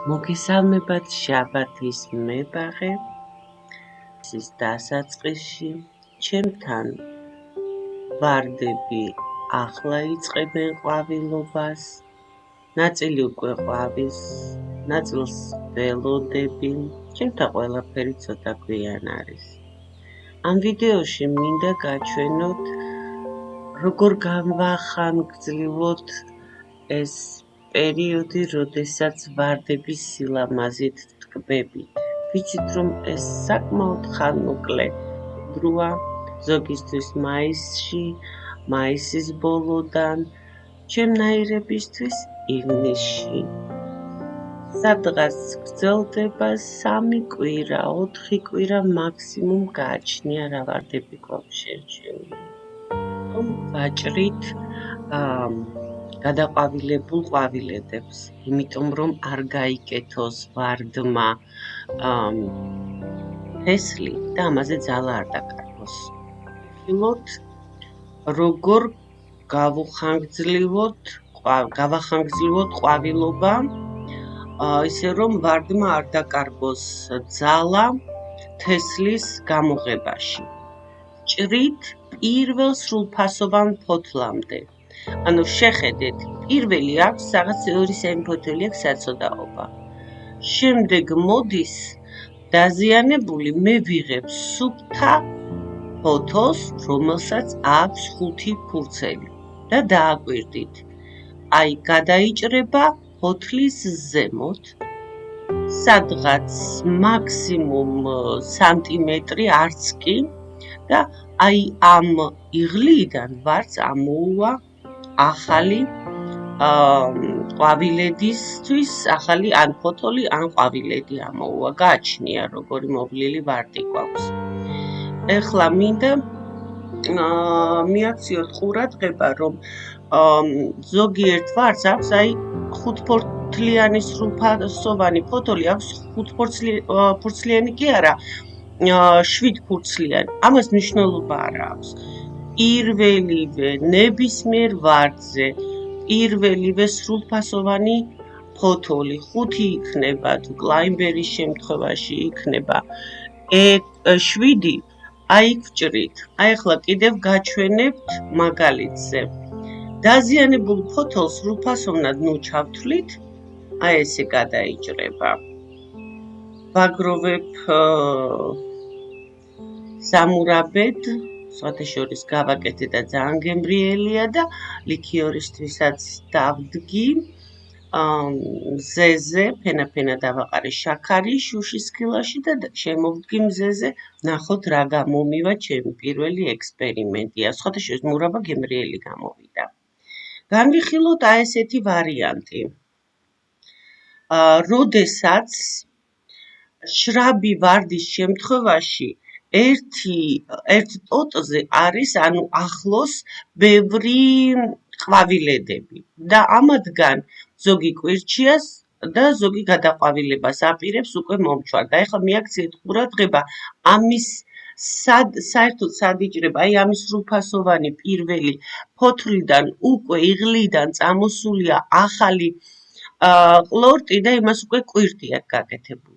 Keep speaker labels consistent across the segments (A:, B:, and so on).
A: მოგესალმებათ შაბათის მებაღე ის დასაწყისში ჩემთან ვარდები ახლა იწყებენ ყვავილობას ნაწილი უკვე ყვავის ნაწილს ველოდები ჩემთან ყველაფერი ცოტა გვიან არის ამ ვიდეოში მინდა გაჩვენოთ როგორ განვახანგრძლივოთ ეს პერიოდი, როდესაც ვარდების სილამაზით ტკბებით. ვიცით, რომ ეს საკმაოდ ხანმოკლე დროა, ზოგისთვის მაისში, მაისის ბოლოდან, ჩემნაირებისთვის ივნისში. სადღაც გრძელდება 3 კვირა, 4 კვირა მაქსიმუმ გააჩნია რა ვარდები გვაქვს შერჩეული. რომ ვაჭრით გადაყვავილებულ ყვავილედებს, იმიტომ რომ არ გაიკეთოს ვარდმა თესლი და ამაზე ძალა არ დაკარგოს. ვიხილოთ, როგორ გავახანგრძლივოთ ყვავილობა, ისე რომ ვარდმა არ დაკარგოს ძალა თესლის გამოღებაში. ჭრით პირველ სრულფასოვან ფოთლამდე. ანუ შეხედეთ, პირველი აქვს რაღაც 2-3 ფოთელი აქვს საცოდაობა. შემდეგ მოდის დაზიანებული, მე ვიღებ სუფთა ფოთოლს, რომელსაც აქვს 5 ფურცელი და დააკვირდით. აი, გადაიჭრება ფოთლის ზემოთ, სადღაც მაქსიმუმ სანტიმეტრი, არც კი და აი ამ იღლიდან ვარც ამოუვა ახალი ყვავილედისთვის, ახალი ან ფოთოლი, ან ყვავილედი ამოუვა. გააჩნია როგორი მოვლილი ვარდი გვაქვს. ეხლა მინდა მიაქციოთ ყურადღება, რომ ზოგიერთ ვარდს აქვს აი 5 ფორთლიანი სრულფასოვანი ფოთოლი, აქვს 5 ფურცლიანი კი არა, 7 ფურცლიანი. ამას მნიშვნელობა არ აქვს. პირველივე ნებისმიერ ვარდზე პირველივე სრულფასოვანი ფოთოლი 5 იქნება, თუ კლაინბერის შემთხვევაში იქნება 7, აი გვჭრით. აი ახლა კიდევ გაჩვენებთ მაგალითზე. დაზიანებულ ფოთოლს სრულფასოვნად ჩავთვლით, აი ესე გადაიჭრება. ვაგროვებ სამურაბედ, სხვათაშორის გავაკეთე და ძალიან გემრიელია და ლიქიორისთვისაც დავდგი. მზეზე ფენა დავაყარე შაქარი შუშის სქილაში და შემოვდგი მზეზე, ნახოთ რა გამომივა ჩემი პირველი ექსპერიმენტია. სხვათაშორის მურაბა გემრიელი გამოვიდა. განვიხილოთ აი ესეთი ვარიანტი. როდესაც შრაბი ვარდის შემთხვევაში ერთ ტოტზე არის, ანუ ახლოს ბევრი ყვავილედები და ამათგან ზოგი კვირჩიას და ზოგი გადაყვავილებას აპირებს უკვე მომჩვარდა. ეხლა მიაქციეთ ყურადღება ამის საერთოდ სად იჭრება, აი ამის სრულფასოვანი პირველი ფოთლიდან უკვე იღლიდან წამოსულია ახალი ყლორტი და იმას უკვე კვირტი აქვს გაკეთებული.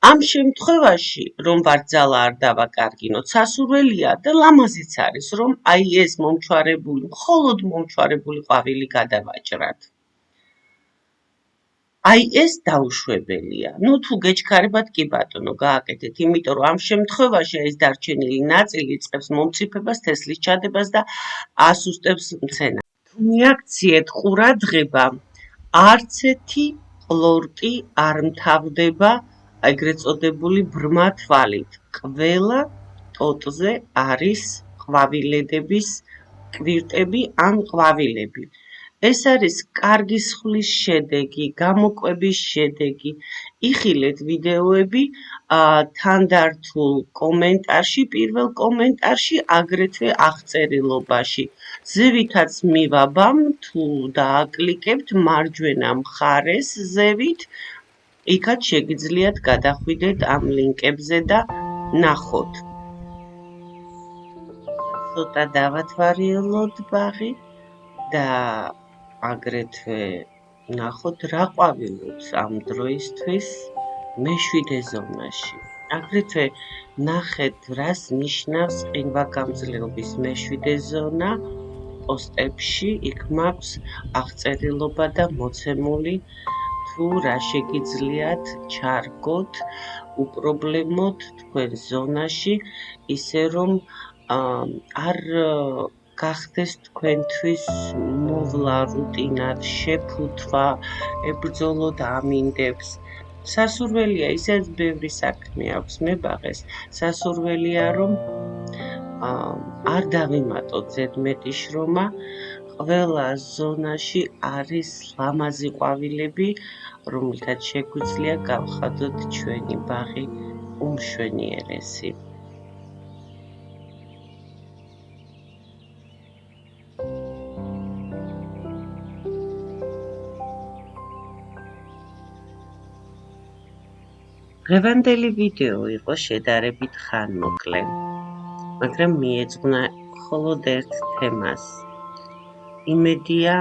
A: ამ შემთხვევაში, რომ ვარ ძალა არ დავაკარგინოთ, სასურველია და ლამაზიც არის, რომ აი ეს მხოლოდ მომჩვარებული ყვავილი გადავაჭრათ. აი ეს დაუშვებელია. თუ გეჩქარებათ, კი ბატონო, გააკეთეთ, იმიტომ რომ ამ შემთხვევაში ეს დარჩენილი ნაწილი იწყებს მომწიფებას, თესლის ჩადებას და ასუსტებს მცენარეს. თუ მიაქციეთ ყურადღება, არც ერთი ყლორტი არ მთავრდება ეგრეთ წოდებული ბრმა თვალით. ყველა ტოტზე არის ყვავილედების კვირტები ან ყვავილები. ეს არის კარგი სხვლის შედეგი, გამოკვების შედეგი. იხილეთ ვიდეოები თანდართულ კომენტარში, პირველ კომენტარში, აგრეთვე აღწერილობაში. ზევითაც მივაბამ, თუ დააკლიკებთ მარჯვენა მხარეს ზევით, იქაც შეგიძლიათ გადახვიდეთ ამ ლინკებზე და ნახოთ. ცოტა დავათვალიერლოთ ბაღი და აგრეთვე ნახოთ რა ყვავილობს ამ დროისთვის მეშვიდე ზონაში. აგრეთვე ნახეთ რას ნიშნავს ყინვაგამძლეობის მეშვიდე ზონა პოსტებში, იქ მაქვს აღწერილობა და მოცემული თუ რა შეგიძლიათ ჩარგოთ უპრობლემოდ თქვენ ზონაში, ისე რომ არ გახდეს თქვენთვის მოვლა რუტინად, შეფუთვა, ებრძოლოთ ამინდებს. სასურველია, ისედაც ბევრი საქმე აქვს მებაღეს. სასურველია, რომ არ დავიმატოთ ზედმეტი შრომა. ყველა ზონაში არის ლამაზი ყვავილები, რომელთაც შეგვიძლია გავხადოთ ჩვენი ბაღი უმშვენიერესი. დღევანდელი ვიდეო იყო შედარებით ხანმოკლე, მაგრამ მიეძღვნა მხოლოდ ერთ თემას. იმედია,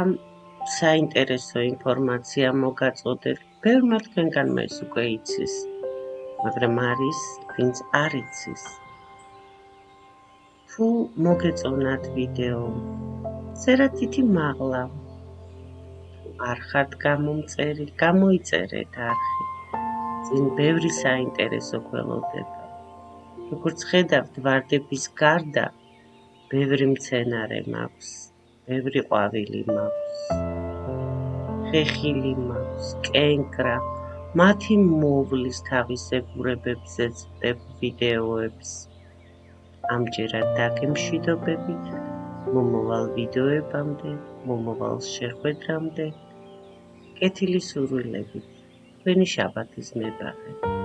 A: საინტერესო ინფორმაცია მოგაწოდეთ. ბევრმა თქვენგანმა ეს უკვე იცის, მაგრამ არის, ვინც არ იცის. თუ მოგეწონათ ვიდეო, წერეთ თითი მაღლა. თუ არ ხართ გამომწერი, გამოიწერეთ არხი. წინ ბევრი საინტერესო გველოდება. როგორც ხედავთ, ვარდების გარდა ბევრი მცენარე მაქვს, ბევრი ყვავილი მაქვს, ხეხილი მაქვს, კენკრა, მათი მოვლის თავისებურებებზე ვწვდებ ვიდეოებს. ამჯერად დაგემშვიდობებით, მომავალ ვიდეოებამდე, მომავალ შეხვედრამდე, კეთილი სურვილებით. თქვენი შაბათის მებაღე.